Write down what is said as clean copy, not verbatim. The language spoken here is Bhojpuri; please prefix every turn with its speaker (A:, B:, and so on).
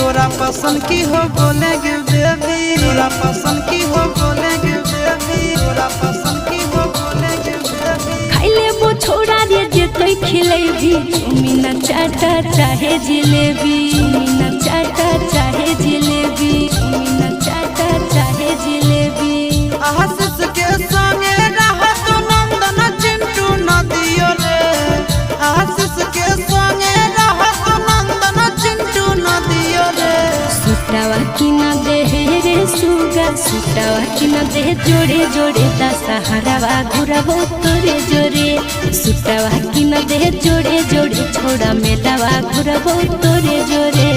A: तोरा पसंद की हो बोलेंगे बेबी, तोरा पसंद की हो बोलेंगे बेबी, तोरा पसंद की हो बोलेंगे बेबी।
B: खाइले वो छोड़ा रे जे तोय खिलेबी, चुमीना चाटा चाहे जिलेबी, चुमीना चाटा चाहे जिलेबी, चुमीना चाटा चाहे जिलेबी।
A: आशीष के संगे रहत नंदन चिंटू नदियो रे, आशीष के संगे रहत नंदन चिंटू नदियो रे।
B: सुटावा की न दे रे सुगा, सुटावा की न दे जोड़े जोड़े दा सहारावा घुराबो तोरे जोरे, सुटावा की न दे जोड़े जोड़े छोड़ा मेलावा घुराबो तोरे जोरे।